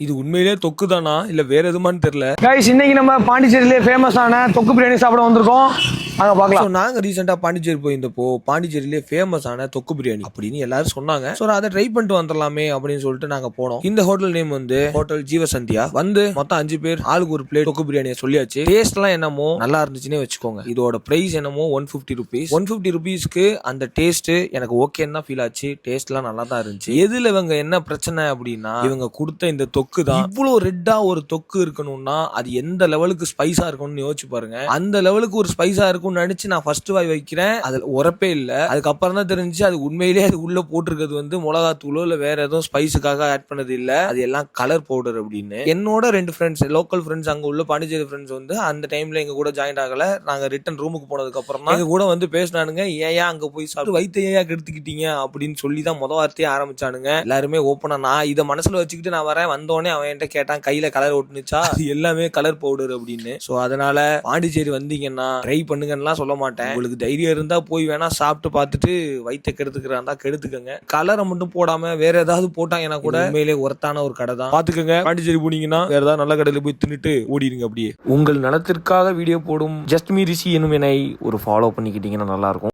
இது உண்மையிலே தொக்கு தானா இல்ல வேற எதுமான்னு தெரியல. கைஸ் இன்னைக்கு நம்ம பாண்டிச்சேரியிலே ஃபேமஸான தொக்கு பிரியாணி சாப்பிட வந்திருக்கோம். அங்க பார்க்கலாம். நாங்க ரீசெண்டா பாண்டிச்சேரி போயிருந்தப்போ பாண்டிச்சேரியிலே ஃபேமஸான தொக்கு பிரியாணி அப்படின்னு எல்லாரும் சொன்னாங்க. சோ அதை ட்ரை பண்ணிட்டு வந்துடலாமே அப்படின்னு சொல்லிட்டு நாங்க போனோம். இந்த ஹோட்டல் நேம் வந்து ஹோட்டல் ஜீவசந்தியா. வந்து மொத்தம் 5 பேர் ஆளுக்கு ஒரு பிளேட் தொக்கு பிரியாணியை சொல்லியாச்சு. டேஸ்ட் எல்லாம் என்னமோ நல்லா இருந்துச்சுன்னே வச்சுக்கோங்க. இதோட பிரைஸ் என்னமோ 150 rupees. 150 rupeesக்கு அந்த டேஸ்ட் எனக்கு ஓகேன்னு தான் ஃபீல் ஆச்சு. டேஸ்ட் எல்லாம் நல்லா தான் இருந்துச்சு. எதுல இவங்க என்ன பிரச்சனை அப்படின்னா இவங்க கொடுத்த இந்த தொக்கு தான். இவ்வளவு ரெட்டா ஒரு தொக்கு இருக்கணும்னா அது எந்த லெவலுக்கு ஸ்பைஸா இருக்கணும்னு யோசிச்சு பாருங்க. அந்த லெவலுக்கு ஒரு ஸ்பைஸா இருக்கும்னு நினைச்சு நான் ஃபர்ஸ்ட் வாய் வைக்கிறேன். அதுல உரப்பே இல்ல. அதுக்கப்புறம் தான் தெரிஞ்சு அது உண்மையிலேயே அது உள்ள போட்டிருக்கிறது வந்து மிளகாத்தூளோ இல்ல வேற எதுவும் ஸ்பைஸுக்காக ஆட் பண்ணது இல்ல. அது எல்லாம் கலர் பவுடர் அப்படின்னு. என்னோட 2 ஃப்ரெண்ட்ஸ் லோக்கல் ஃப்ரெண்ட்ஸ் அங்க உள்ள பாண்டிச்சேரி ஃப்ரெண்ட்ஸ் வந்து அந்த டைம்ல எங்க கூட ஜாயின் ஆகல. நாங்க ரிட்டர்ன் ரூமுக்கு போனதுக்கு அப்புறம் தான் எங்க கூட வந்து பேசினானுங்க. ஏன் அங்க போய் சாப்பிட்டு வயிற்று ஏன் கெடுத்துக்கிட்டீங்க அப்படின்னு சொல்லி தான் முத வார்த்தையே ஆரம்பிச்சானுங்க. எல்லாருமே ஓப்பனா நான் இதை மனசுல வச்சுக்கிட்டு நான் வரேன். வந்தோடனே அவன் என்கிட்ட கேட்டான் கையில கலர் ஒட்டுனுச்சா, அது எல்லாமே கலர் பவுடர் அப்படின்னு. சோ அதனால பாண்டிச்சேரி வந்தீங்கன்னா ட்ரை பண்ணுங்கன்னா சொல்ல மாட்டேன். உங்களுக்கு தைரியம் இருந்தா போய் வேணா சாப்பிட்டு பார்த்துட்டு வயிற்று கெடுத்துக்கிறாந்தா கெடுத்துக்கங்க. கலரை மட்டும் போடாம வேற ஏதாவது போட்டாங்கன்னா கூட உண்மையிலே ஒர்த்தான ஒரு கடை தான். பாத்துக்கங்க. பாண்டிச்சேரி போனீங்கன்னா வேற ஏதாவது நல்ல கடையில போய் தின்னுட்டு ஓடிடுங்க. அப்படியே உங்கள் நலத்திற்காக வீடியோ போடும் ஜஸ்ட் மீ ரிஷி என்னும் என்னை ஒரு ஃபாலோ பண்ணிக்கிட்டீங்கன்னா நல்லா இருக்கும்.